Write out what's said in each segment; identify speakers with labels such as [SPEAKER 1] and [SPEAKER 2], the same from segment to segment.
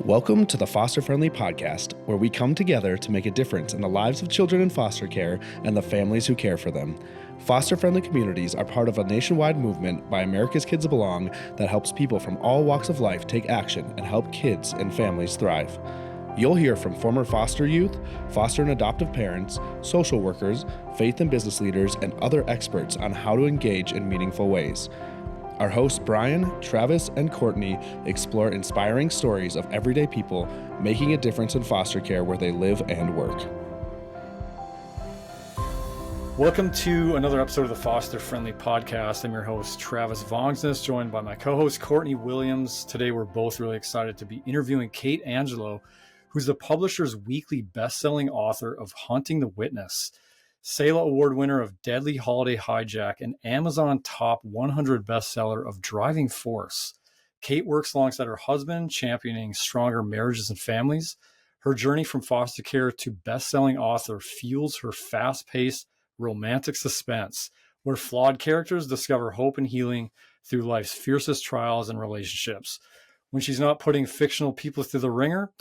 [SPEAKER 1] Welcome to the Foster Friendly Podcast, where we come together to make a difference in the lives of children in foster care and the families who care for them. Foster Friendly communities are part of a nationwide movement by America's Kids Belong that helps people from all walks of life take action and help kids and families thrive. You'll hear from former foster youth, foster and adoptive parents, social workers, faith and business leaders, and other experts on how to engage in meaningful ways. Our hosts Brian, Travis, and Courtney explore inspiring stories of everyday people making a difference in foster care where they live and work.
[SPEAKER 2] Welcome to another episode of the Foster Friendly Podcast. I'm your host, Travis Vangsnes, joined by my co-host, Courtney Williams. Today, we're both really excited to be interviewing Kate Angelo, who's the publisher's weekly best-selling author of Hunting the Witness, Selah Award winner of Deadly Holiday Hijack, and Amazon top 100 bestseller of Driving Force. Kate works alongside her husband, championing stronger marriages and families. Her journey from foster care to best-selling author fuels her fast-paced romantic suspense, where flawed characters discover hope and healing through life's fiercest trials and relationships. When she's not putting fictional people through the ringer,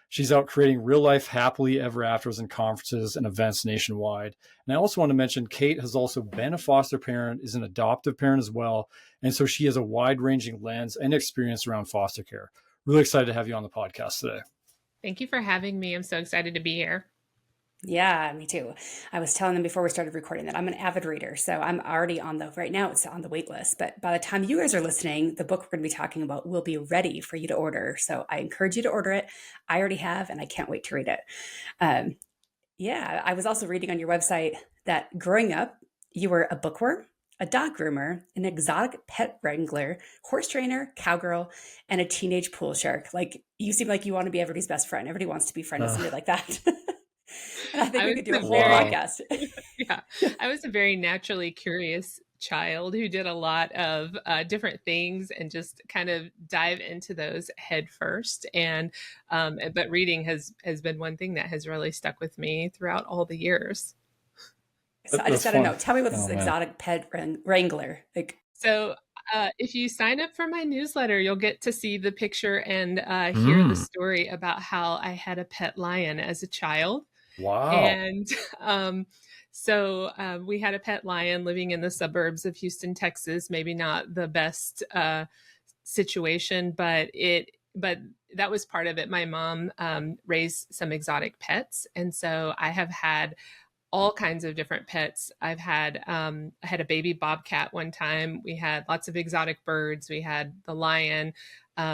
[SPEAKER 2] she's out creating real-life happily ever afters in conferences and events nationwide. And I also want to mention Kate has also been a foster parent, is an adoptive parent as well. And so she has a wide-ranging lens and experience around foster care. Really excited to have you on the podcast today.
[SPEAKER 3] Thank you for having me. I'm so excited to be here.
[SPEAKER 4] Yeah, me too. I was telling them before we started recording that I'm an avid reader. So I'm already right now it's on the wait list. But by the time you guys are listening, the book we're going to be talking about will be ready for you to order. So I encourage you to order it. I already have, and I can't wait to read it. I was also reading on your website that growing up, you were a bookworm, a dog groomer, an exotic pet wrangler, horse trainer, cowgirl, and a teenage pool shark. Like, you seem like you want to be everybody's best friend. Everybody wants to be friends with somebody like that. And I think we could do a whole podcast.
[SPEAKER 3] Yeah, I was a very naturally curious child who did a lot of different things and just kind of dive into those head first. And but reading has been one thing that has really stuck with me throughout all the years.
[SPEAKER 4] So I just got to know. Tell me about this exotic pet wrangler.
[SPEAKER 3] So if you sign up for my newsletter, you'll get to see the picture and hear the story about how I had a pet lion as a child.
[SPEAKER 2] Wow.
[SPEAKER 3] And so we had a pet lion living in the suburbs of Houston, Texas. Maybe not the best situation, but that was part of it. My mom raised some exotic pets. And so I have had all kinds of different pets. I had a baby bobcat one time. We had lots of exotic birds. We had the lion.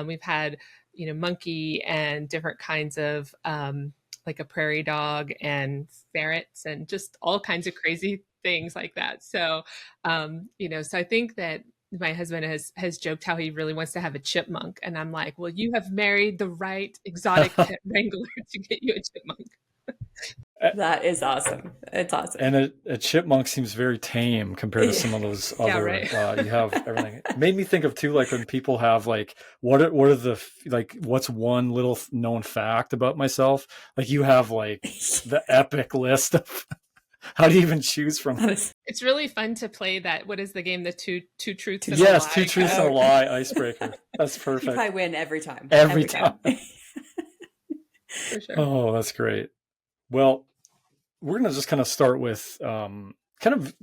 [SPEAKER 3] We've had, monkey and different kinds of like a prairie dog and ferrets and just all kinds of crazy things like that. So, so I think that my husband has joked how he really wants to have a chipmunk. And I'm like, well, you have married the right exotic pet wrangler to get you a chipmunk.
[SPEAKER 4] That is awesome. It's awesome.
[SPEAKER 2] And a chipmunk seems very tame compared to some of those other,
[SPEAKER 3] right.
[SPEAKER 2] You have everything. It made me think of too, like when people have like, what are the, like, what's one little known fact about myself? Like you have like the epic list of, how do you even choose from?
[SPEAKER 3] It's really fun to play that. What is the game? The two truths and
[SPEAKER 2] a lie.
[SPEAKER 3] Yes,
[SPEAKER 2] two truths and a lie icebreaker. That's perfect.
[SPEAKER 4] You probably win every time.
[SPEAKER 2] Every time.
[SPEAKER 3] For sure.
[SPEAKER 2] Oh, that's great. Well, we're going to just kind of start with kind of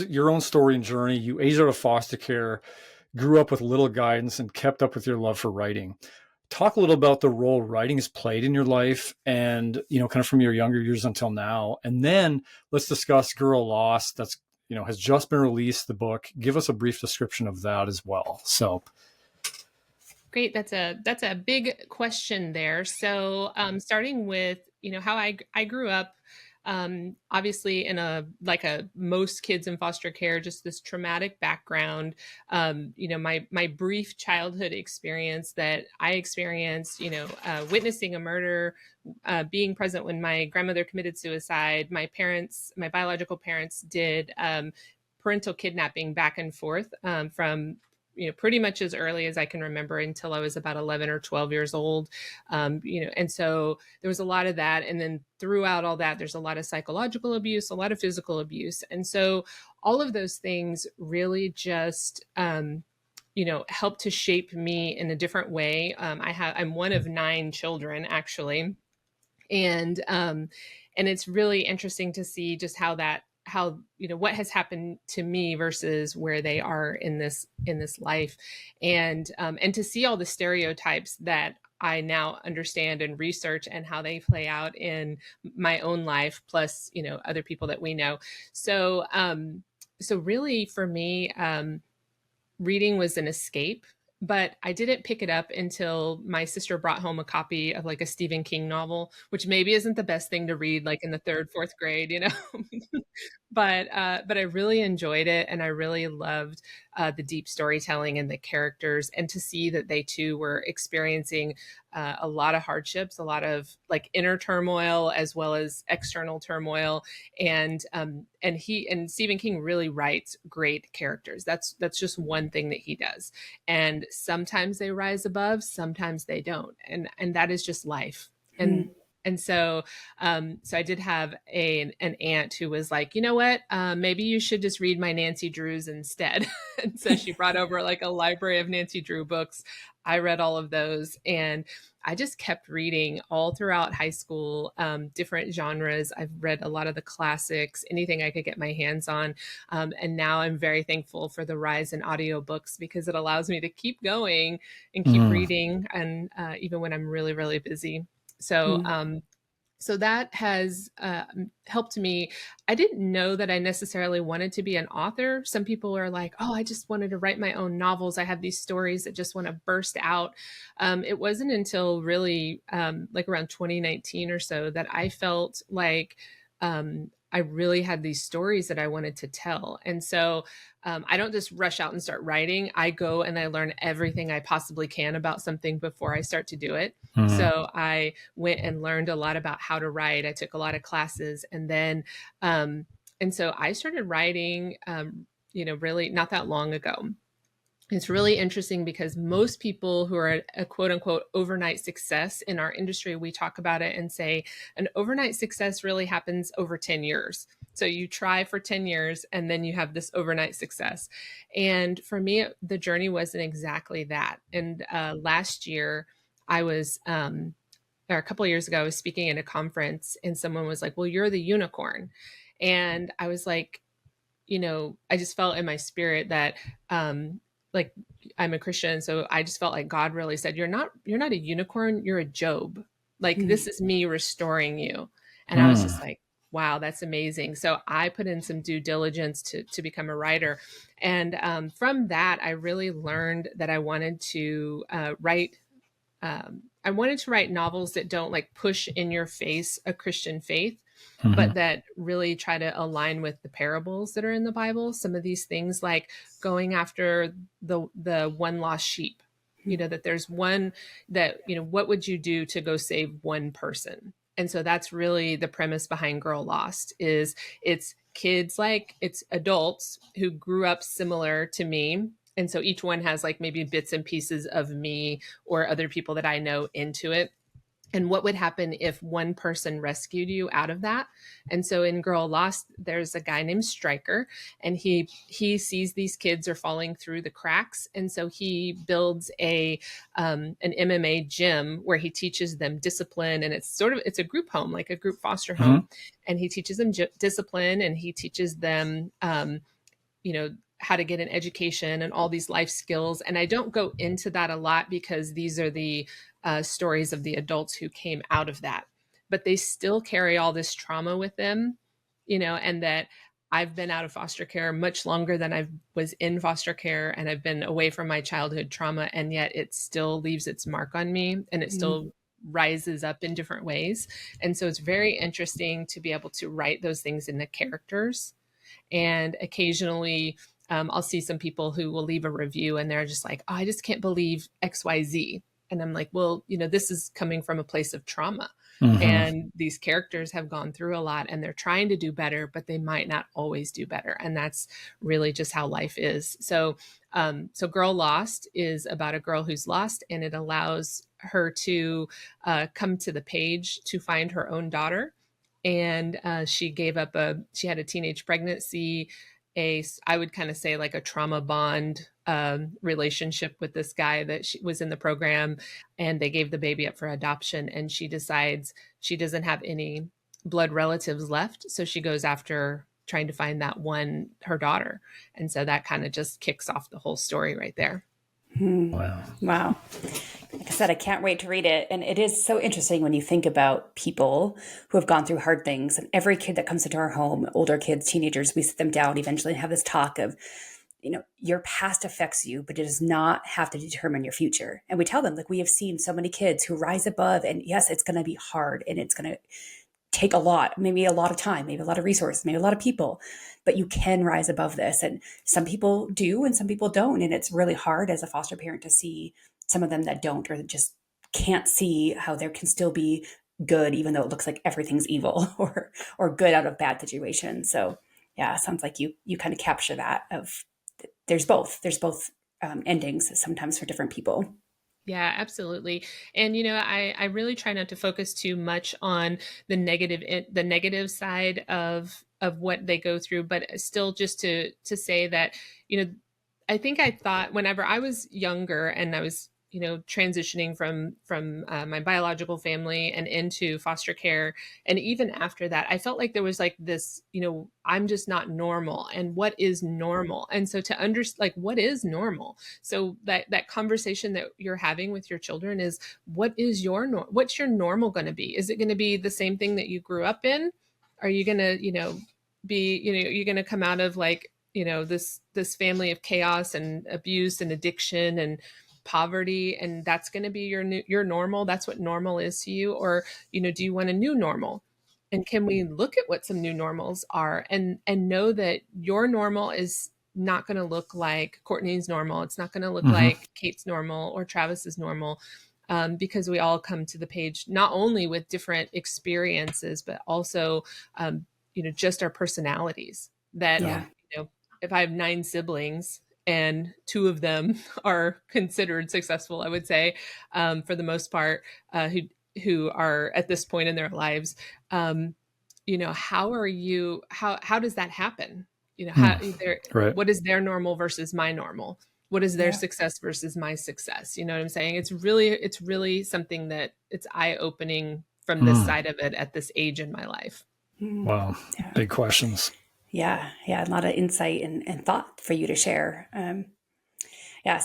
[SPEAKER 2] your own story and journey. You aged out of foster care, grew up with little guidance, and kept up with your love for writing. Talk a little about the role writing has played in your life and, kind of from your younger years until now. And then let's discuss Girl Lost. That's, has just been released, the book. Give us a brief description of that as well. So.
[SPEAKER 3] Great. That's a big question there. So starting with, how I grew up, obviously in most kids in foster care, just this traumatic background, my brief childhood experience that I experienced, witnessing a murder, being present when my grandmother committed suicide. My biological parents did parental kidnapping back and forth from pretty much as early as I can remember until I was about 11 or 12 years old. And so there was a lot of that. And then throughout all that, there's a lot of psychological abuse, a lot of physical abuse. And so all of those things really just helped to shape me in a different way. I'm one of 9 children, actually. And it's really interesting to see just how what has happened to me versus where they are in this life, and to see all the stereotypes that I now understand and research, and how they play out in my own life, plus other people that we know. So really for me, reading was an escape, but I didn't pick it up until my sister brought home a copy of like a Stephen King novel, which maybe isn't the best thing to read like in the third, fourth grade. But I really enjoyed it, and I really loved the deep storytelling and the characters, and to see that they too were experiencing a lot of hardships, a lot of like inner turmoil as well as external turmoil, and Stephen King really writes great characters. That's just one thing that he does, and sometimes they rise above, sometimes they don't, and that is just life. And so I did have an aunt who was like, you know what, maybe you should just read my Nancy Drews instead. And so she brought over like a library of Nancy Drew books. I read all of those, and I just kept reading all throughout high school, different genres. I've read a lot of the classics, anything I could get my hands on. And now I'm very thankful for the rise in audiobooks, because it allows me to keep going and keep reading, and even when I'm really, really busy. So that has helped me. I didn't know that I necessarily wanted to be an author. Some people are like, oh, I just wanted to write my own novels. I have these stories that just want to burst out. It wasn't until really like around 2019 or so that I felt like I really had these stories that I wanted to tell. And so I don't just rush out and start writing. I go and I learn everything I possibly can about something before I start to do it. So I went and learned a lot about how to write. I took a lot of classes, and then, and so I started writing, really not that long ago. It's really interesting because most people who are a quote unquote overnight success in our industry, we talk about it and say an overnight success really happens over 10 years. So you try for 10 years and then you have this overnight success. And for me, the journey wasn't exactly that. And last year, I was, or a couple of years ago, I was speaking at a conference, and someone was like, well, you're the unicorn. And I was like, I just felt in my spirit that, like, I'm a Christian. So I just felt like God really said, you're not a unicorn, you're a Job. Like, this is me restoring you. And I was just like, wow, that's amazing. So I put in some due diligence to become a writer. And from that, I really learned that I wanted to write novels that don't like push in your face a Christian faith, but that really try to align with the parables that are in the Bible. Some of these things, like going after the one lost sheep, that there's one that, what would you do to go save one person? And so that's really the premise behind Girl Lost. Is it's kids, like it's adults who grew up similar to me. And so each one has like maybe bits and pieces of me or other people that I know into it. And what would happen if one person rescued you out of that? And so in Girl Lost, there's a guy named Stryker, and he sees these kids are falling through the cracks. And so he builds an MMA gym where he teaches them discipline. And it's a group home, like a group foster home. And he teaches them discipline, and he teaches them, how to get an education and all these life skills. And I don't go into that a lot because these are the stories of the adults who came out of that, but they still carry all this trauma with them, and that I've been out of foster care much longer than I was in foster care, and I've been away from my childhood trauma, and yet it still leaves its mark on me, and it still rises up in different ways. And so it's very interesting to be able to write those things into characters. And occasionally I'll see some people who will leave a review and they're just like, oh, I just can't believe XYZ. And I'm like, well, this is coming from a place of trauma. And these characters have gone through a lot, and they're trying to do better, but they might not always do better. And that's really just how life is. So Girl Lost is about a girl who's lost, and it allows her to come to the page to find her own daughter. And she had a teenage pregnancy, I would kind of say like a trauma bond relationship with this guy that was in the program, and they gave the baby up for adoption, and she decides she doesn't have any blood relatives left. So she goes after trying to find that one, her daughter. And so that kind of just kicks off the whole story right there.
[SPEAKER 2] Wow.
[SPEAKER 4] Wow. Like I said, I can't wait to read it. And it is so interesting when you think about people who have gone through hard things. And every kid that comes into our home, older kids, teenagers, we sit them down eventually and have this talk of, your past affects you, but it does not have to determine your future. And we tell them, like, we have seen so many kids who rise above, and yes, it's going to be hard and it's going to take a lot, maybe a lot of time, maybe a lot of resources, maybe a lot of people, but you can rise above this. And some people do and some people don't. And it's really hard as a foster parent to see some of them that don't, or that just can't see how there can still be good, even though it looks like everything's evil or good out of bad situations. So yeah, it sounds like you kind of capture that of there's both endings sometimes for different people.
[SPEAKER 3] Yeah, absolutely. And, I really try not to focus too much on the negative side of what they go through, but still just to say that, I think I thought whenever I was younger and I was, transitioning from my biological family and into foster care. And even after that, I felt like there was like this, I'm just not normal. And what is normal? And so to understand, like, what is normal? So that conversation that you're having with your children is, what's your normal going to be? Is it going to be the same thing that you grew up in? Are you going to, you're going to come out of like, this family of chaos and abuse and addiction and poverty, and that's going to be your normal? That's what normal is to you? Or, do you want a new normal? And can we look at what some new normals are and know that your normal is not going to look like Courtney's normal. It's not going to look like Kate's normal or Travis's normal, because we all come to the page not only with different experiences, but also, just our personalities. That, if I have 9 siblings, and 2 of them are considered successful, I would say, for the most part, who are at this point in their lives. How does that happen?
[SPEAKER 2] Right.
[SPEAKER 3] What is their normal versus my normal? What is their success versus my success? You know what I'm saying? It's really something that it's eye-opening from this side of it at this age in my life.
[SPEAKER 2] Wow. Yeah. Big questions.
[SPEAKER 4] Yeah. A lot of insight and thought for you to share.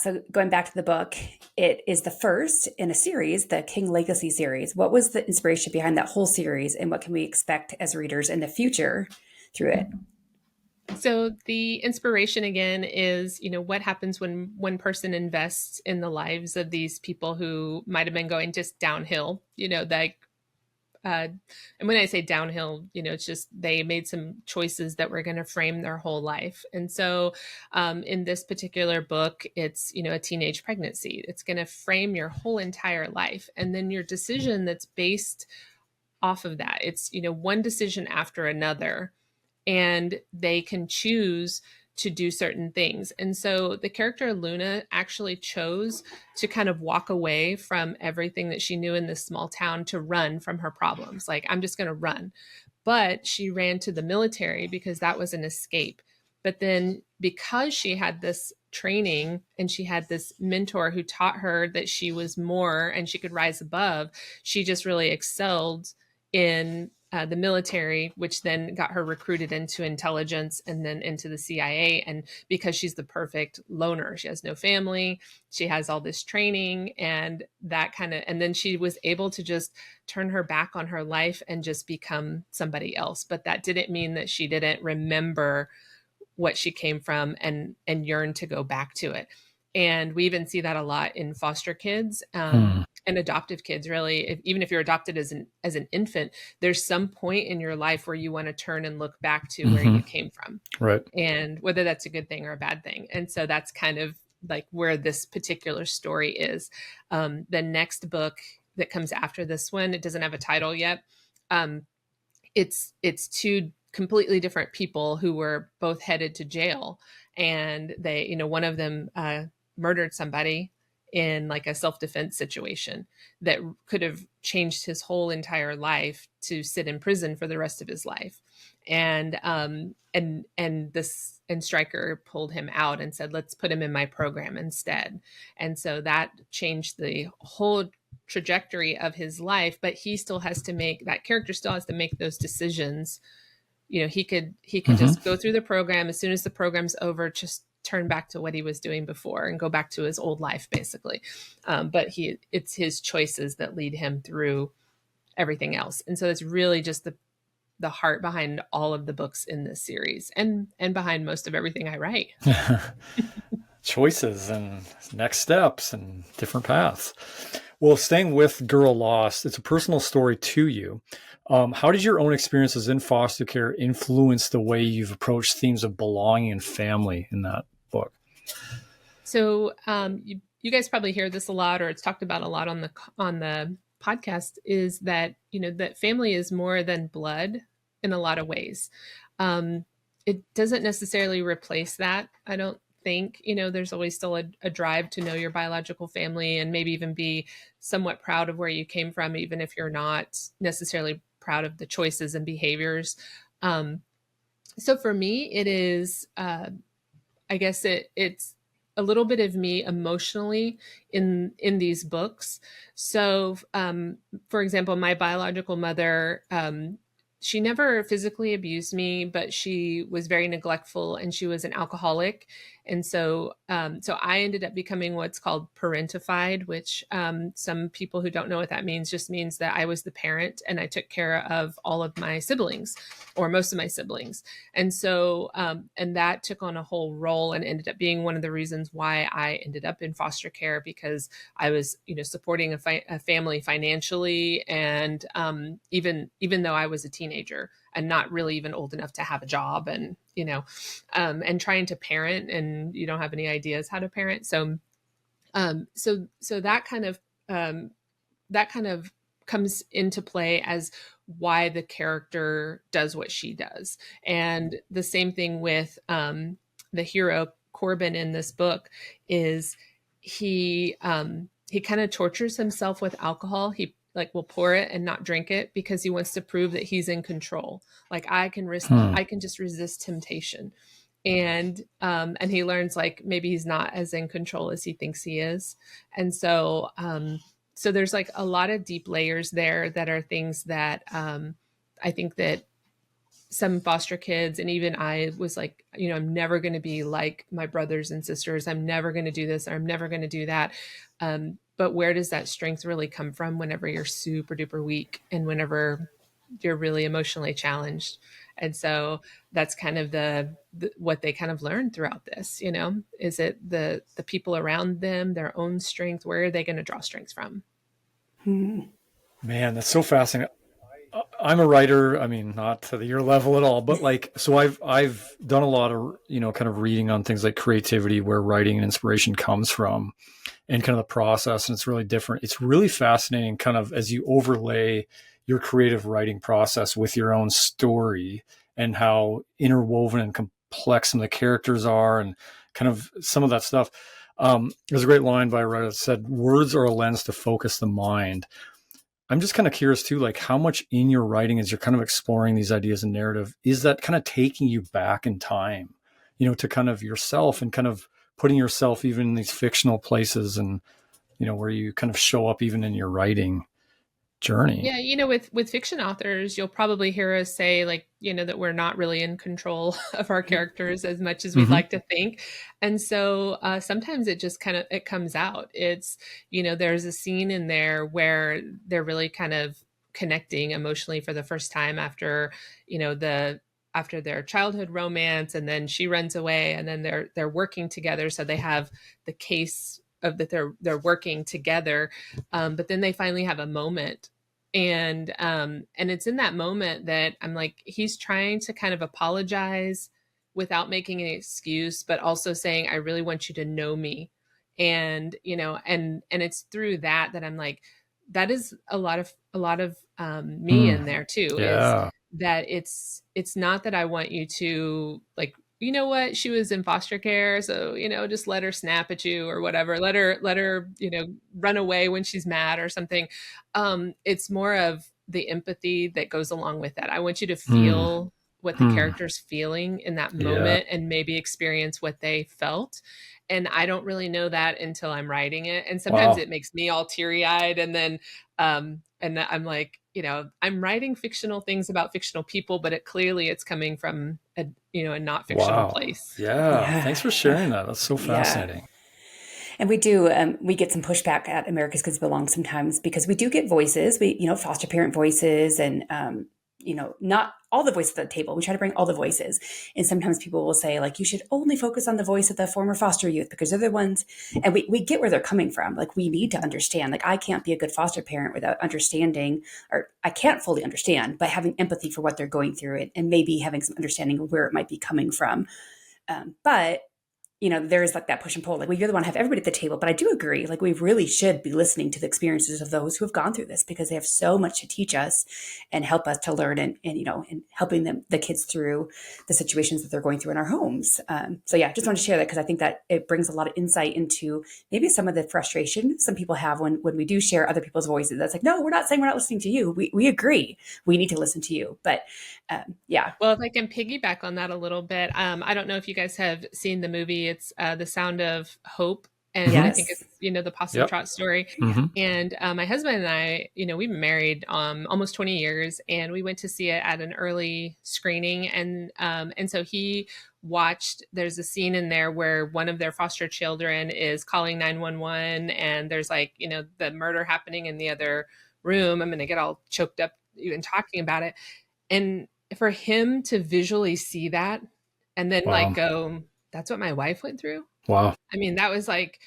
[SPEAKER 4] So going back to the book, it is the first in a series, the King Legacy series. What was the inspiration behind that whole series, and what can we expect as readers in the future through it?
[SPEAKER 3] So the inspiration again is, what happens when one person invests in the lives of these people who might have been going just downhill, and when I say downhill, it's just they made some choices that were going to frame their whole life. And so in this particular book, it's, a teenage pregnancy. It's going to frame your whole entire life. And then your decision that's based off of that. It's, one decision after another, and they can choose to do certain things. And so the character Luna actually chose to kind of walk away from everything that she knew in this small town to run from her problems. Like, I'm just going to run. But she ran to the military because that was an escape. But then because she had this training and she had this mentor who taught her that she was more and she could rise above, she just really excelled in the military, which then got her recruited into intelligence and then into the CIA. And because she's the perfect loner, she has no family, she has all this training, and then she was able to just turn her back on her life and just become somebody else. But that didn't mean that she didn't remember what she came from and yearn to go back to it. And we even see that a lot in foster kids and adoptive kids. Really, even if you're adopted as an infant, there's some point in your life where you want to turn and look back to where you came from,
[SPEAKER 2] right?
[SPEAKER 3] And whether that's a good thing or a bad thing. And so that's kind of like where this particular story is. The next book that comes after this one, it doesn't have a title yet. It's 2 completely different people who were both headed to jail, and they, one of them murdered somebody in like a self-defense situation that could have changed his whole entire life to sit in prison for the rest of his life. And Stryker pulled him out and said, let's put him in my program instead. And so that changed the whole trajectory of his life, but he still has to make, that character still has to make those decisions. You know, he could just go through the program. As soon as the program's over, just turn back to what he was doing before and go back to his old life, basically. But it's his choices that lead him through everything else. And so it's really just the heart behind all of the books in this series, and behind most of everything I write.
[SPEAKER 2] Choices and next steps and different paths. Well, staying with Girl Lost, it's a personal story to you. How did your own experiences in foster care influence the way you've approached themes of belonging and family in that book?
[SPEAKER 3] So you guys probably hear this a lot, or it's talked about a lot on the podcast, is that, you know, that family is more than blood in a lot of ways. It doesn't necessarily replace that, I don't think. You know, there's always still a drive to know your biological family and maybe even be somewhat proud of where you came from, even if you're not necessarily proud of the choices and behaviors. So for me, it is, I guess it's a little bit of me emotionally in these books. So, for example, my biological mother, she never physically abused me, but she was very neglectful, and she was an alcoholic. And so I ended up becoming what's called parentified, which some people who don't know what that means just means that I was the parent and I took care of all of my siblings, or most of my siblings. And so, and that took on a whole role and ended up being one of the reasons why I ended up in foster care, because I was, you know, supporting a family financially. And even though I was a teenager and not really even old enough to have a job, and, you know, and trying to parent, and you don't have any ideas how to parent. So, so that kind of comes into play as why the character does what she does. And the same thing with the hero Corbin in this book is he kind of tortures himself with alcohol. He like will pour it and not drink it because he wants to prove that he's in control. Like I can just resist temptation. And he learns like maybe he's not as in control as he thinks he is. And so so there's like a lot of deep layers there that are things that I think that some foster kids, and even I was like, you know, I'm never going to be like my brothers and sisters. I'm never going to do this, or I'm never going to do that. But where does that strength really come from whenever you're super duper weak and whenever you're really emotionally challenged? And so that's kind of the what they kind of learn throughout this, you know, is it the people around them, their own strength, where are they going to draw strength from?
[SPEAKER 2] Man, that's so fascinating. I'm a writer. I mean, not to your level at all, but like, so I've done a lot of, you know, kind of reading on things like creativity, where writing and inspiration comes from, and kind of the process. And it's really different. It's really fascinating kind of as you overlay your creative writing process with your own story, and how interwoven and complex some of the characters are, and kind of some of that stuff. There's a great line by a writer that said, "Words are a lens to focus the mind." I'm just kind of curious too, like how much in your writing, as you're kind of exploring these ideas and narrative, is that kind of taking you back in time, you know, to kind of yourself, and kind of putting yourself even in these fictional places, and, you know, where you kind of show up even in your writing journey.
[SPEAKER 3] Yeah, you know, with fiction authors, you'll probably hear us say, like, you know, that we're not really in control of our characters as much as we'd like to think. And so sometimes it just kind of, it comes out. It's, you know, there's a scene in there where they're really kind of connecting emotionally for the first time after, you know, after their childhood romance, and then she runs away, and then they're working together. So they have the case of that they're working together, but then they finally have a moment, and it's in that moment that I'm like, he's trying to kind of apologize without making an excuse, but also saying, I really want you to know me. And, you know, and it's through that I'm like, that is a lot of me in there too.
[SPEAKER 2] Yeah.
[SPEAKER 3] Is that it's not that I want you to like you know what, she was in foster care, so, just let her snap at you or whatever. Let her, run away when she's mad or something. It's more of the empathy that goes along with that. I want you to
[SPEAKER 2] Mm,
[SPEAKER 3] feel what the
[SPEAKER 2] mm,
[SPEAKER 3] character's feeling in that
[SPEAKER 2] yeah.
[SPEAKER 3] moment and maybe experience what they felt. And I don't really know that until I'm writing it. And sometimes
[SPEAKER 2] Wow.
[SPEAKER 3] it makes me all teary-eyed. And I'm like, I'm writing fictional things about fictional people, but it's coming from a not fictional
[SPEAKER 2] Wow.
[SPEAKER 3] place.
[SPEAKER 2] Yeah.
[SPEAKER 4] Yeah.
[SPEAKER 2] Thanks for
[SPEAKER 4] Yeah.
[SPEAKER 2] sharing that. That's so
[SPEAKER 4] Yeah.
[SPEAKER 2] fascinating.
[SPEAKER 4] And we get some pushback at America's Kids Belong sometimes because we do get voices, foster parent voices and, not all the voices at the table. We try to bring all the voices. And sometimes people will say, like, you should only focus on the voice of the former foster youth because they're the ones, and we get where they're coming from. Like, we need to understand, like, I can't be a good foster parent without understanding, or I can't fully understand, but having empathy for what they're going through and maybe having some understanding of where it might be coming from. But there's like that push and pull. Like, we really want to have everybody at the table. But I do agree, like, we really should be listening to the experiences of those who have gone through this because they have so much to teach us and help us to learn and helping the kids through the situations that they're going through in our homes. So yeah, just wanted to share that because I think that it brings a lot of insight into maybe some of the frustration some people have when we do share other people's voices. That's like, no, we're not saying we're not listening to you. We agree. We need to listen to you. But yeah.
[SPEAKER 3] Well, if I can piggyback on that a little bit, I don't know if you guys have seen the movie. It's The Sound of Hope. And I think
[SPEAKER 4] Yes.
[SPEAKER 3] it's, the Possum
[SPEAKER 2] Yep.
[SPEAKER 3] Trot story.
[SPEAKER 2] Mm-hmm.
[SPEAKER 3] And my husband and I, we've been married almost 20 years, and we went to see it at an early screening. And so he watched, there's a scene in there where one of their foster children is calling 911, and there's like, the murder happening in the other room. I'm going to get all choked up even talking about it. And for him to visually see that and then like
[SPEAKER 2] Wow.
[SPEAKER 3] go, that's what my wife went through.
[SPEAKER 2] Wow.
[SPEAKER 3] I mean, that was like,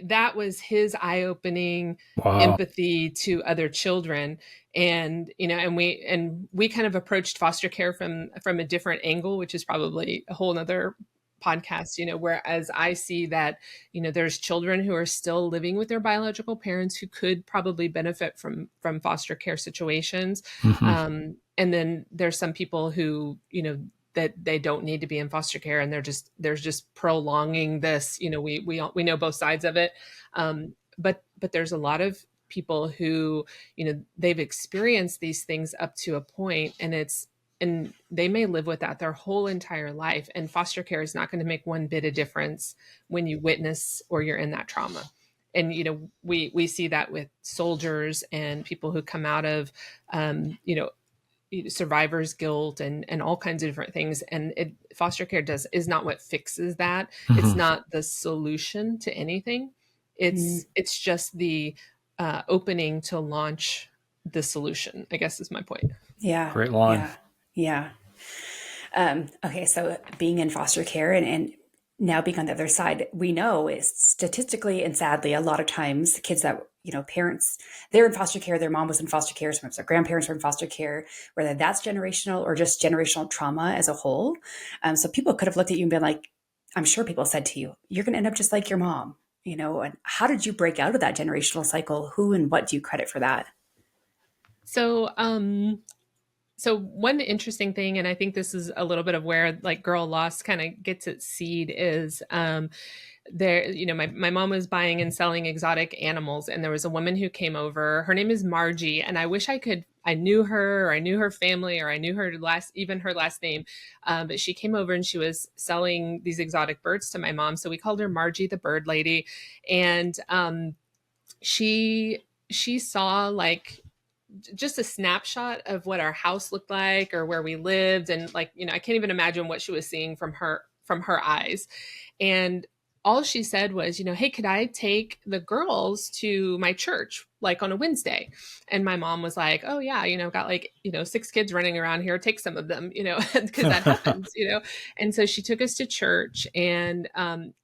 [SPEAKER 3] that was his eye-opening
[SPEAKER 2] Wow.
[SPEAKER 3] empathy to other children. And, we kind of approached foster care from a different angle, which is probably a whole nother podcast, whereas I see that, there's children who are still living with their biological parents who could probably benefit from foster care situations.
[SPEAKER 2] Mm-hmm.
[SPEAKER 3] And then there's some people who, that they don't need to be in foster care, and they're just prolonging this. We know both sides of it. But there's a lot of people who, they've experienced these things up to a point, and they may live with that their whole entire life. And foster care is not going to make one bit of difference when you witness or you're in that trauma. And, we see that with soldiers and people who come out of, survivor's guilt and all kinds of different things. And foster care is not what fixes that.
[SPEAKER 2] Mm-hmm.
[SPEAKER 3] It's not the solution to anything. It's just the opening to launch the solution, I guess is my point.
[SPEAKER 4] Yeah.
[SPEAKER 2] Great line.
[SPEAKER 4] Yeah. Okay. So being in foster care and now being on the other side, we know is statistically and sadly, a lot of times the kids that, parents, they're in foster care, their mom was in foster care, sometimes their grandparents were in foster care, whether that's generational or just generational trauma as a whole. So people could have looked at you and been like, I'm sure people said to you, you're going to end up just like your mom, and how did you break out of that generational cycle? Who and what do you credit for that?
[SPEAKER 3] So, so one interesting thing, and I think this is a little bit of where like Girl Lost kind of gets its seed, is there, my mom was buying and selling exotic animals, and there was a woman who came over. Her name is Margie, and I wish I knew her, or I knew her family, or I knew her last name. But she came over and she was selling these exotic birds to my mom. So we called her Margie the Bird Lady. And she saw like just a snapshot of what our house looked like or where we lived. And like, I can't even imagine what she was seeing from her eyes. And all she said was, hey, could I take the girls to my church, like on a Wednesday? And my mom was like, oh yeah, got like, 6 kids running around here, take some of them, because that happens, And so she took us to church, and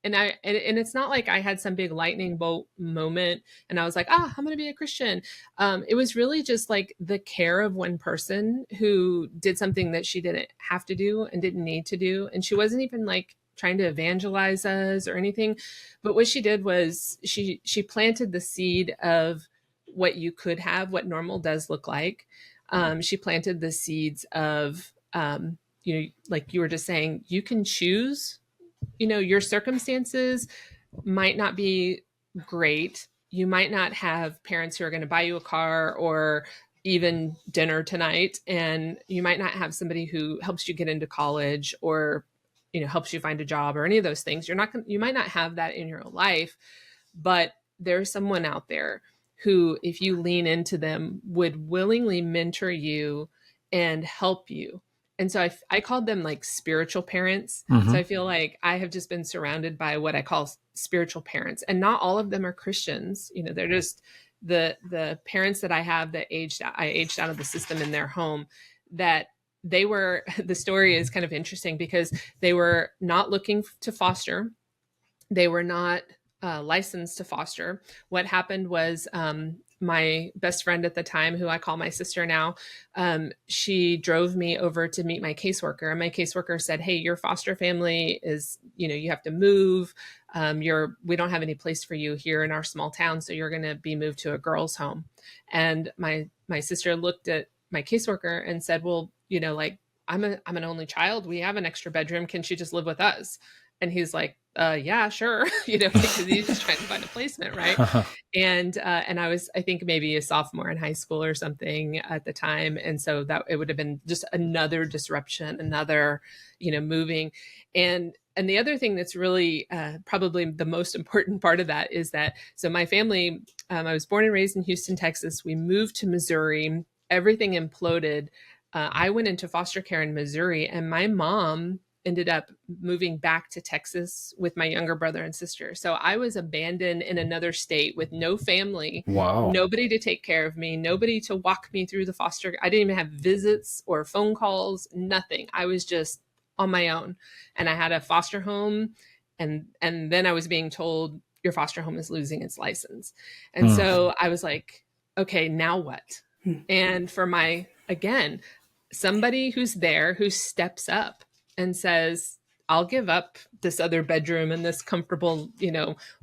[SPEAKER 3] it's not like I had some big lightning bolt moment and I was like, I'm going to be a Christian. It was really just like the care of one person who did something that she didn't have to do and didn't need to do. And she wasn't even like trying to evangelize us or anything. But what she did was she planted the seed of what you could have, what normal does look like. She planted the seeds of, like you were just saying, you can choose, your circumstances might not be great. You might not have parents who are going to buy you a car or even dinner tonight. And you might not have somebody who helps you get into college or, helps you find a job or any of those things. You might not have that in your life, but there's someone out there who, if you lean into them, would willingly mentor you and help you. And so I called them like spiritual parents.
[SPEAKER 2] Mm-hmm.
[SPEAKER 3] So I feel like I have just been surrounded by what I call spiritual parents, and not all of them are Christians. They're just the parents that I have that I aged out of the system in their home, that the story is kind of interesting because they were not looking to foster. They were not licensed to foster. What happened was, my best friend at the time, who I call my sister now, she drove me over to meet my caseworker. And my caseworker said, "Hey, your foster family is, you have to move. We don't have any place for you here in our small town. So you're going to be moved to a girl's home." And my sister looked at my caseworker and said, "Well, like, I'm an only child. We have an extra bedroom. Can she just live with us?" And he's like, "Yeah, sure." Because he's just trying to find a placement. Right. And I was, I think, maybe a sophomore in high school or something at the time. And so that it would have been just another disruption, another, moving. And the other thing that's really probably the most important part of that is that, so my family, I was born and raised in Houston, Texas. We moved to Missouri. Everything imploded. I went into foster care in Missouri, and my mom ended up moving back to Texas with my younger brother and sister. So I was abandoned in another state with no family,
[SPEAKER 2] Wow.
[SPEAKER 3] Nobody to take care of me, nobody to walk me through the foster. I didn't even have visits or phone calls, nothing. I was just on my own. And I had a foster home. And then I was being told, your foster home is losing its license. And so I was like, okay, now what? And for again, somebody who's there, who steps up and says, I'll give up this other bedroom and this comfortable,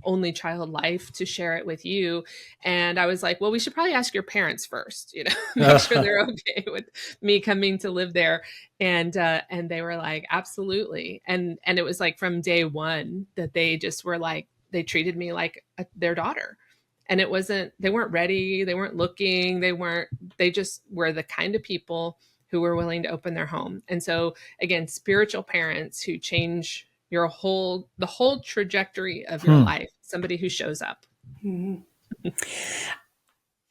[SPEAKER 3] only child life to share it with you. And I was like, well, we should probably ask your parents first, make sure they're okay with me coming to live there. And they were like, absolutely. And it was like from day one that they just were like, they treated me like their daughter. And they weren't ready. They weren't looking. They just were the kind of people who were willing to open their home. And so again, spiritual parents who change the whole trajectory of your life, somebody who shows up.
[SPEAKER 4] Mm-hmm.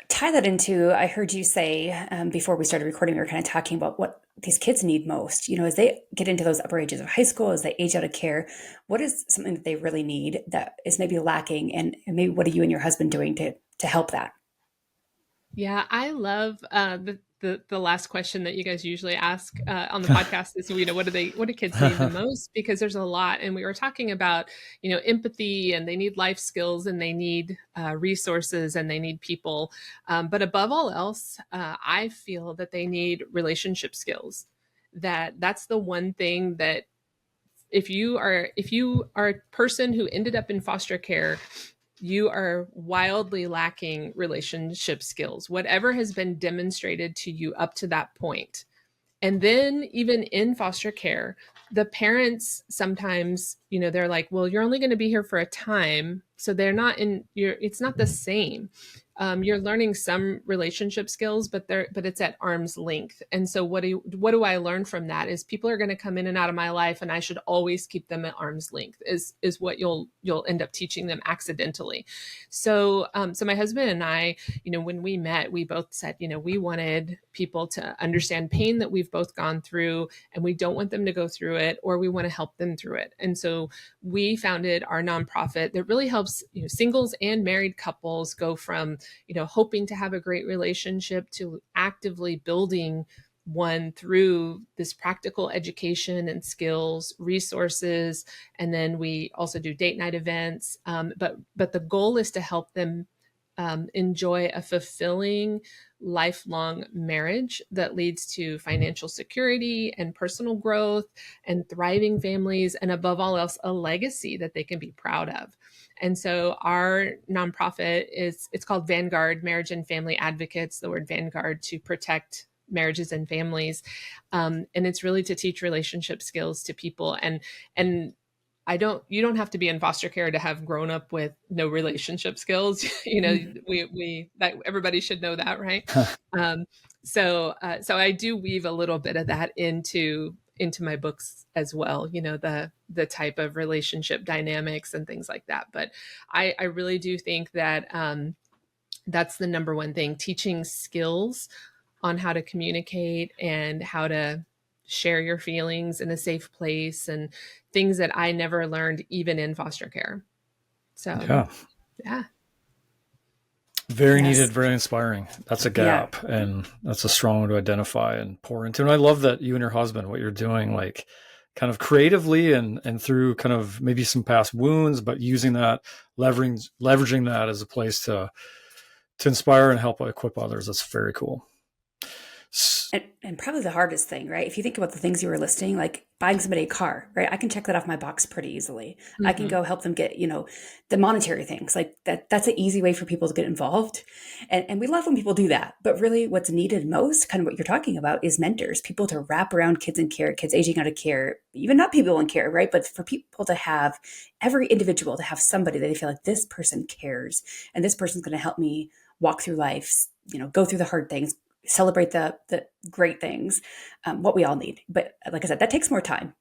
[SPEAKER 4] Tie that into, I heard you say before we started recording, we were kind of talking about what these kids need most, as they get into those upper ages of high school, as they age out of care, what is something that they really need that is maybe lacking? And maybe what are you and your husband doing to help that?
[SPEAKER 3] Yeah, I love the last question that you guys usually ask on the podcast is, what do kids need the most? Because there's a lot. And we were talking about, empathy, and they need life skills, and they need resources, and they need people. But above all else, I feel that they need relationship skills. That's the one thing that if you are a person who ended up in foster care, you are wildly lacking relationship skills, whatever has been demonstrated to you up to that point. And then even in foster care, the parents sometimes, they're like, well, you're only going to be here for a time. So it's not the same. You're learning some relationship skills, but it's at arm's length. And so what do I learn from that is people are going to come in and out of my life, and I should always keep them at arm's length is what you'll end up teaching them accidentally. So my husband and I, when we met, we both said, we wanted people to understand pain that we've both gone through, and we don't want them to go through it, or we want to help them through it. And so we founded our nonprofit that really helps, singles and married couples go from, hoping to have a great relationship to actively building one through this practical education and skills, resources. And then we also do date night events. But the goal is to help them enjoy a fulfilling lifelong marriage that leads to financial security and personal growth and thriving families, and above all else, a legacy that they can be proud of. And so our nonprofit it's called Vanguard Marriage and Family Advocates, the word Vanguard to protect marriages and families. And it's really to teach relationship skills to people. And you don't have to be in foster care to have grown up with no relationship skills. That everybody should know that, right? So I do weave a little bit of that into my books as well, the type of relationship dynamics and things like that. But I really do think that that's the number one thing, teaching skills on how to communicate and how to share your feelings in a safe place, and things that I never learned even in foster care. So, yeah.
[SPEAKER 2] Very
[SPEAKER 4] Yes.
[SPEAKER 2] needed, very inspiring. That's a gap, and that's a strong one to identify and pour into. And I love that you and your husband, what you're doing, like kind of creatively and through kind of maybe some past wounds, but using that, leveraging that as a place to inspire and help equip others. That's very cool.
[SPEAKER 4] And probably the hardest thing, right? If you think about the things you were listing, like buying somebody a car, right? I can check that off my box pretty easily. Mm-hmm. I can go help them get, the monetary things like that. That's an easy way for people to get involved. And we love when people do that. But really what's needed most, kind of what you're talking about, is mentors, people to wrap around kids in care, kids aging out of care, even not people in care, right? But for people to have, every individual to have somebody that they feel like this person cares, and this person's going to help me walk through life, go through the hard things, celebrate the great things, what we all need. But like I said, that takes more time.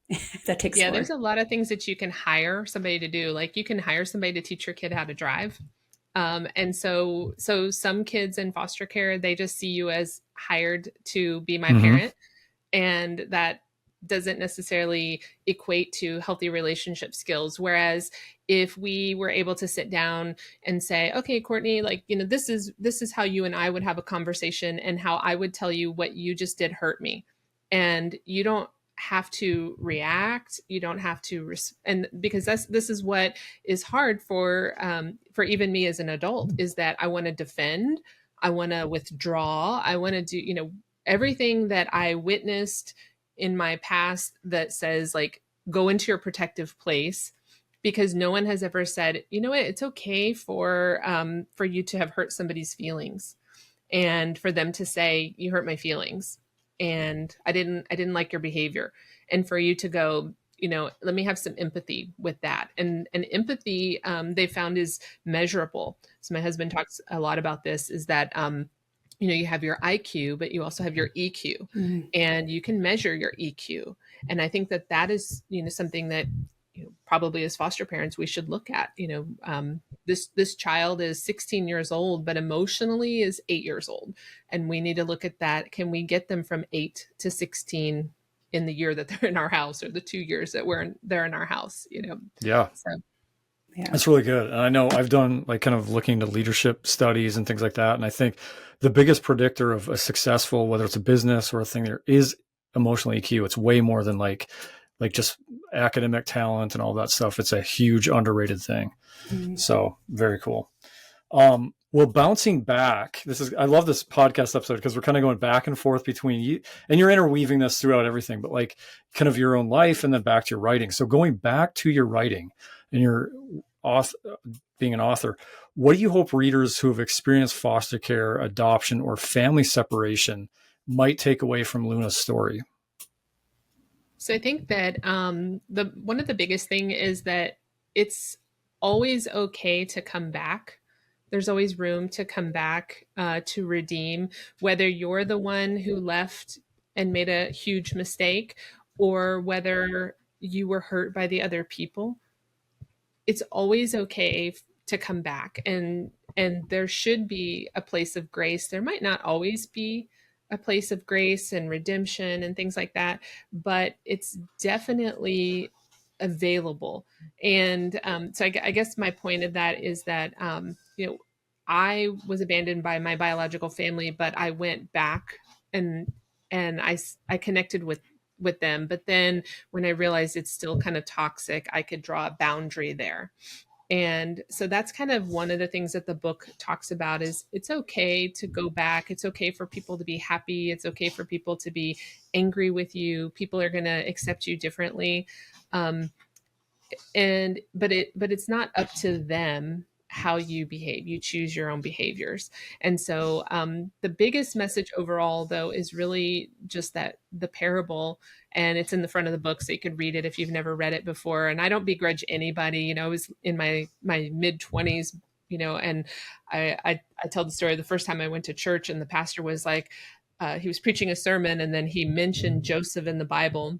[SPEAKER 3] There's a lot of things that you can hire somebody to do. Like you can hire somebody to teach your kid how to drive. And so some kids in foster care, they just see you as hired to be my parent. And that doesn't necessarily equate to healthy relationship skills. Whereas if we were able to sit down and say, okay, Courtney, like, this is how you and I would have a conversation, and how I would tell you what you just did hurt me. And you don't have to react. You don't have to, and because this is what is hard for even me as an adult, is that I want to defend, I want to withdraw, I want to do, everything that I witnessed in my past that says, like, go into your protective place, because no one has ever said, what, it's okay for you to have hurt somebody's feelings, and for them to say, you hurt my feelings and I didn't like your behavior, and for you to go, let me have some empathy with that. And empathy, they found, is measurable. So my husband talks a lot about this, is that you have your IQ, but you also have your EQ, and you can measure your EQ. And I think that is, something that, probably as foster parents, we should look at. This child is 16 years old, but emotionally is 8 years old. And we need to look at that. Can we get them from 8 to 16 in the year that they're in our house, or the 2 years that they're in our house,
[SPEAKER 2] Yeah.
[SPEAKER 3] So.
[SPEAKER 2] Yeah. That's really good. And I know I've done like kind of looking into leadership studies and things like that. And I think the biggest predictor of a successful, whether it's a business or a thing, there is emotional EQ. It's way more than like just academic talent and all that stuff. It's a huge underrated thing. So very cool. Well, bouncing back, I love this podcast episode because we're kind of going back and forth between you, and you're interweaving this throughout everything, but like kind of your own life and then back to your writing. So going back to your writing and your being an author, what do you hope readers who have experienced foster care, adoption, or family separation might take away from Luna's story?
[SPEAKER 3] So I think that one of the biggest thing is that it's always okay to come back. There's always room to come back, to redeem, whether you're the one who left and made a huge mistake, or whether you were hurt by the other people. It's always okay to come back, and there should be a place of grace. There might not always be a place of grace and redemption and things like that, but it's definitely available. And so I guess my point of that is that I was abandoned by my biological family, but I went back and I connected with them. But then when I realized it's still kind of toxic, I could draw a boundary there. And so that's kind of one of the things that the book talks about, is it's okay to go back. It's okay for people to be happy. It's okay for people to be angry with you. People are going to accept you differently. But it's not up to them how you behave. You choose your own behaviors. And so the biggest message overall, though, is really just that the parable, and it's in the front of the book, so you could read it if you've never read it before. And I don't begrudge anybody. I was in my mid-20s, and I tell the story the first time I went to church, and the pastor was like, he was preaching a sermon, and then he mentioned Joseph in the Bible.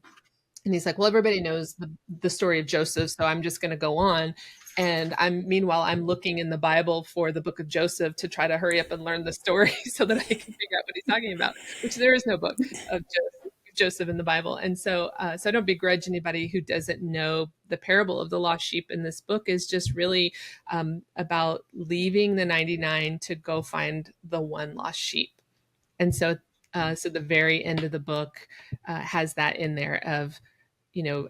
[SPEAKER 3] And he's like, well, everybody knows the story of Joseph, so I'm just going to go on. And meanwhile, I'm looking in the Bible for the book of Joseph to try to hurry up and learn the story so that I can figure out what he's talking about, which there is no book of Joseph in the Bible. And so I don't begrudge anybody who doesn't know the parable of the lost sheep in this book. Is just really about leaving the 99 to go find the one lost sheep. And so the very end of the book has that in there of,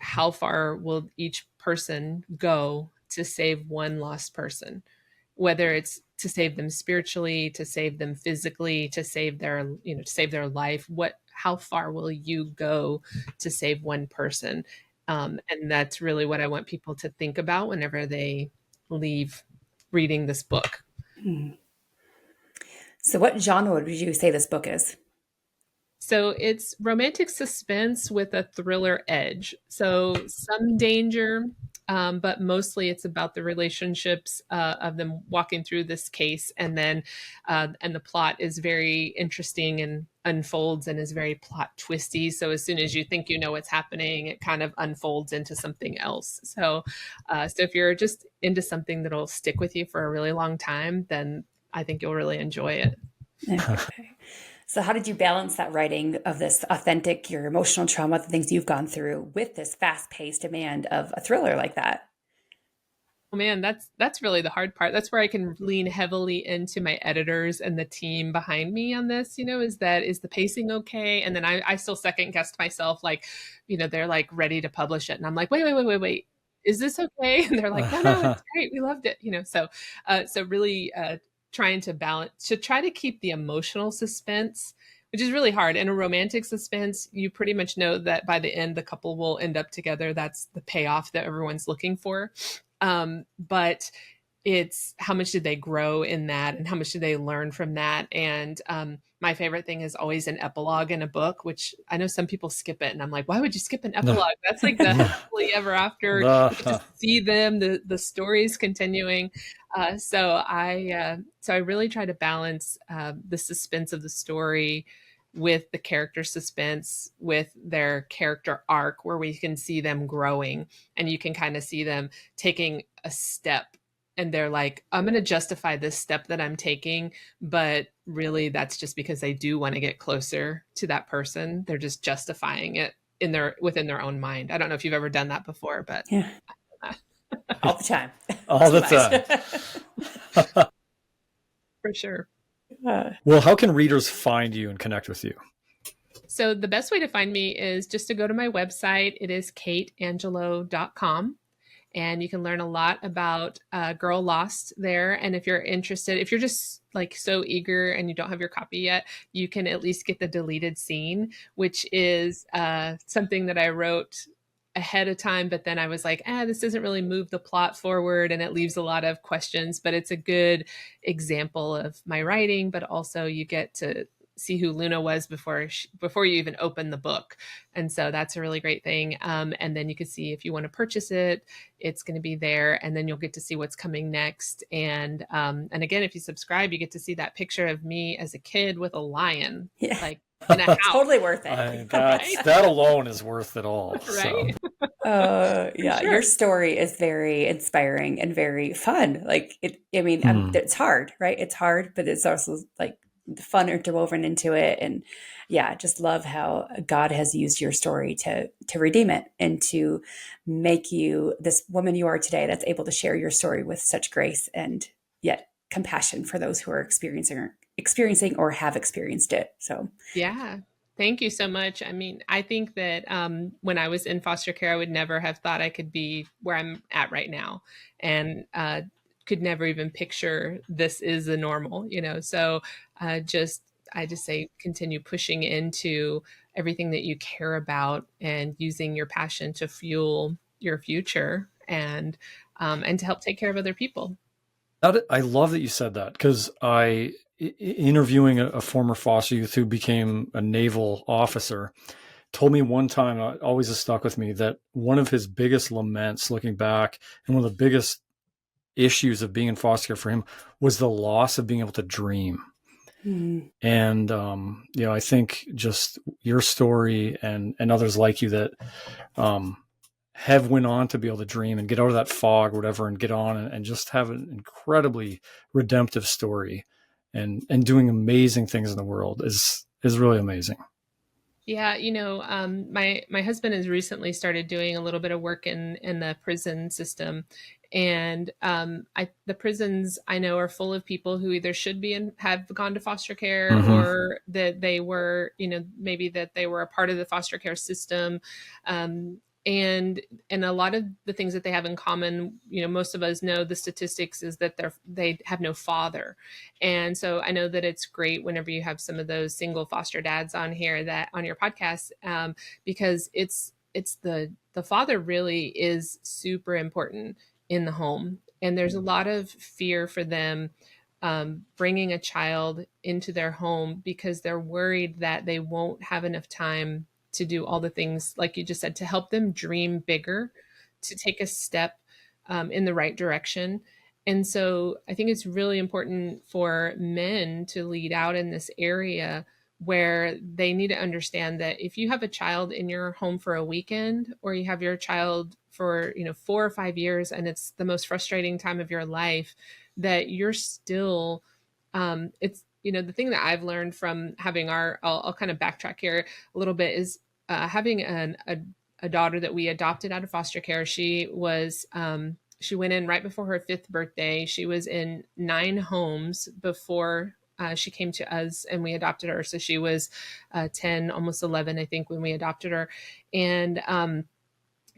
[SPEAKER 3] how far will each person go to save one lost person, whether it's to save them spiritually, to save them physically, to save their, to save their life. How far will you go to save one person? And that's really what I want people to think about whenever they leave reading this book.
[SPEAKER 4] So what genre would you say this book is?
[SPEAKER 3] So it's romantic suspense with a thriller edge. So some danger, but mostly it's about the relationships of them walking through this case. And then, and the plot is very interesting and unfolds and is very plot twisty. So as soon as you think you know what's happening, it kind of unfolds into something else. So if you're just into something that'll stick with you for a really long time, then I think you'll really enjoy it.
[SPEAKER 4] Okay. So how did you balance that writing of this authentic, your emotional trauma, the things you've gone through, with this fast-paced demand of a thriller like that?
[SPEAKER 3] Oh man, that's really the hard part. That's where I can lean heavily into my editors and the team behind me on this, is the pacing okay? And then I still second guessed myself, like, they're like ready to publish it. And I'm like, wait. Is this okay? And they're like, no, it's great. We loved it. So really trying to balance, to try to keep the emotional suspense, which is really hard. In a romantic suspense, you pretty much know that by the end, the couple will end up together. That's the payoff that everyone's looking for. But it's how much did they grow in that, and how much did they learn from that? And my favorite thing is always an epilogue in a book, which I know some people skip it, and I'm like, why would you skip an epilogue? That's like the happily ever after. You get to see them, the stories continuing. So I really try to balance the suspense of the story with the character suspense, with their character arc, where we can see them growing, and you can kind of see them taking a step, and they're like, I'm going to justify this step that I'm taking, but really that's just because they do want to get closer to that person. They're just justifying it within their own mind. I don't know if you've ever done that before, but
[SPEAKER 4] yeah. All the time.
[SPEAKER 2] All the time.
[SPEAKER 3] For sure.
[SPEAKER 2] Well, how can readers find you and connect with you?
[SPEAKER 3] So the best way to find me is just to go to my website. It is kateangelo.com. And you can learn a lot about Girl Lost there. And if you're interested, if you're just like so eager and you don't have your copy yet, you can at least get the deleted scene, which is something that I wrote ahead of time, but then I was like, this doesn't really move the plot forward, and it leaves a lot of questions, but it's a good example of my writing, but also you get to see who Luna was before you even open the book. And so that's a really great thing. And then you can see if you want to purchase it, it's going to be there, and then you'll get to see what's coming next. And again, if you subscribe, you get to see that picture of me as a kid with a lion, like in a house.
[SPEAKER 4] Totally worth it.
[SPEAKER 2] Right? That alone is worth it all.
[SPEAKER 3] Right.
[SPEAKER 4] Yeah, sure. Your story is very inspiring and very fun. Like it's hard, right? It's hard, but it's also like fun interwoven into it. And yeah, just love how God has used your story to redeem it and to make you this woman you are today, that's able to share your story with such grace and yet compassion for those who are experiencing or have experienced it. So
[SPEAKER 3] yeah. Thank you so much. I mean, I think that when I was in foster care, I would never have thought I could be where I'm at right now, and could never even picture this is the normal, So I just say continue pushing into everything that you care about and using your passion to fuel your future and to help take care of other people.
[SPEAKER 2] I love that you said that, because interviewing a former foster youth who became a naval officer told me one time, it always has stuck with me, that one of his biggest laments looking back, and one of the biggest issues of being in foster care for him, was the loss of being able to dream. And, I think just your story and others like you that have went on to be able to dream and get out of that fog or whatever, and get on and just have an incredibly redemptive story and doing amazing things in the world is really amazing.
[SPEAKER 3] Yeah, my husband has recently started doing a little bit of work in the prison system, and the prisons I know are full of people who either should be and have gone to foster care, or that they were, maybe that they were a part of the foster care system. And a lot of the things that they have in common, most of us know the statistics is that they have no father. And so I know that it's great whenever you have some of those single foster dads on here, that on your podcast, because it's the father really is super important in the home. And there's a lot of fear for them bringing a child into their home, because they're worried that they won't have enough time to do all the things, like you just said, to help them dream bigger, to take a step in the right direction. And so I think it's really important for men to lead out in this area, where they need to understand that if you have a child in your home for a weekend, or you have your child for 4 or 5 years, and it's the most frustrating time of your life, that you're still it's the thing that I've learned from having I'll kind of backtrack here a little bit, is having a daughter that we adopted out of foster care. She went in right before her 5th birthday. She was in 9 homes before she came to us, and we adopted her. So she was 10, almost 11, I think, when we adopted her. And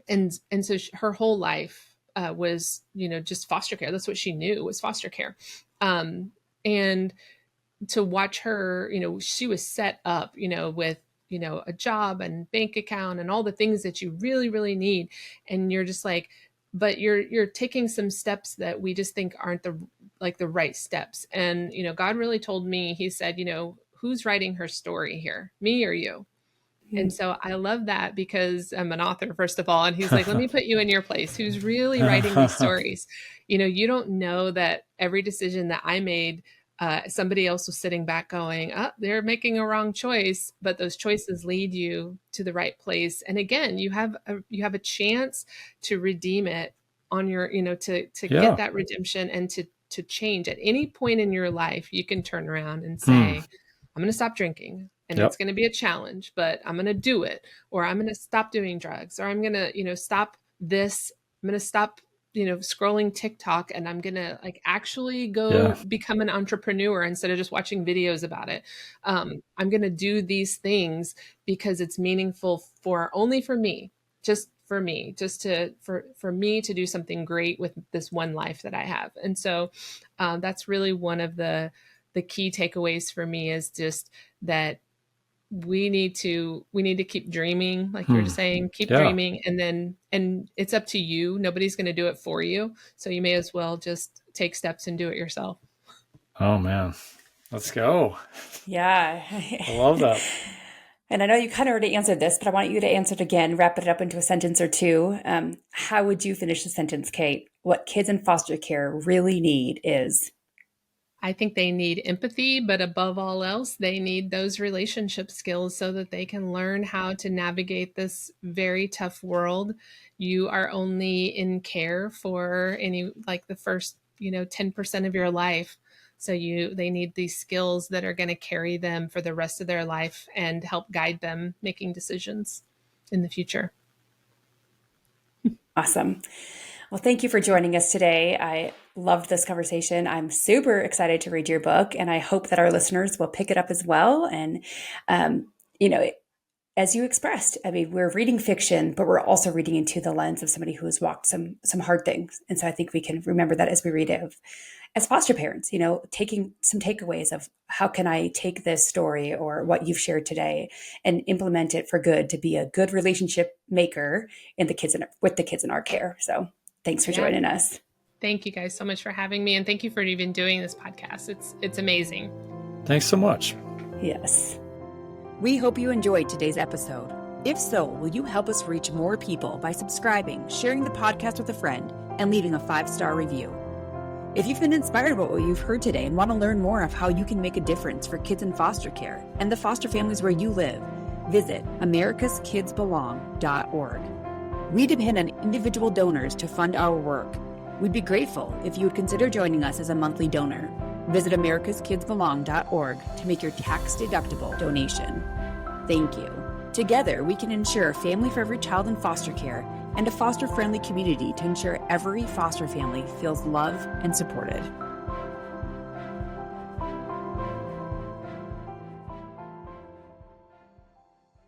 [SPEAKER 3] so her whole life was, just foster care. That's what she knew, was foster care. And to watch her, she was set up, with, a job and bank account and all the things that you really, really need. And you're just like, but you're taking some steps that we just think aren't the right steps. And, God really told me, he said, who's writing her story here, me or you? And so I love that, because I'm an author, first of all. And he's like, let me put you in your place. Who's really writing these stories? You don't know that every decision that I made, somebody else was sitting back going, oh, they're making a wrong choice, but those choices lead you to the right place. And again, you have a chance to redeem it on your, to get that redemption, and to change at any point in your life. You can turn around and say, I'm going to stop drinking, and it's going to be a challenge, but I'm going to do it. Or I'm going to stop doing drugs, or I'm going to, stop this. I'm going to stop scrolling TikTok, and I'm going to actually go become an entrepreneur instead of just watching videos about it. I'm going to do these things because it's meaningful only for me, just for me, for me to do something great with this one life that I have. And so that's really one of the key takeaways for me, is just that we need to keep dreaming, like you were just saying, keep dreaming, and it's up to you. Nobody's going to do it for you. So you may as well just take steps and do it yourself.
[SPEAKER 2] Oh man, let's go.
[SPEAKER 4] Yeah.
[SPEAKER 2] I love that.
[SPEAKER 4] And I know you kind of already answered this, but I want you to answer it again, wrap it up into a sentence or two. How would you finish the sentence, Kate? What kids in foster care really need is?
[SPEAKER 3] I think they need empathy, but above all else, they need those relationship skills so that they can learn how to navigate this very tough world. You are only in care for the first, 10% of your life. So they need these skills that are going to carry them for the rest of their life and help guide them making decisions in the future.
[SPEAKER 4] Awesome. Well, thank you for joining us today. I loved this conversation. I'm super excited to read your book, and I hope that our listeners will pick it up as well. And, as you expressed, I mean, we're reading fiction, but we're also reading into the lens of somebody who has walked some hard things. And so I think we can remember that as we read it. As foster parents, taking some takeaways of how can I take this story or what you've shared today and implement it for good, to be a good relationship maker with the kids in our care. So thanks for joining us.
[SPEAKER 3] Thank you guys so much for having me. And thank you for even doing this podcast. It's amazing.
[SPEAKER 2] Thanks so much.
[SPEAKER 4] Yes.
[SPEAKER 5] We hope you enjoyed today's episode. If so, will you help us reach more people by subscribing, sharing the podcast with a friend, and leaving a 5-star review? If you've been inspired by what you've heard today and want to learn more of how you can make a difference for kids in foster care and the foster families where you live, visit americaskidsbelong.org. We depend on individual donors to fund our work. We'd be grateful if you would consider joining us as a monthly donor. Visit americaskidsbelong.org to make your tax-deductible donation. Thank you. Together, we can ensure a family for every child in foster care and a foster-friendly community to ensure every foster family feels loved and supported.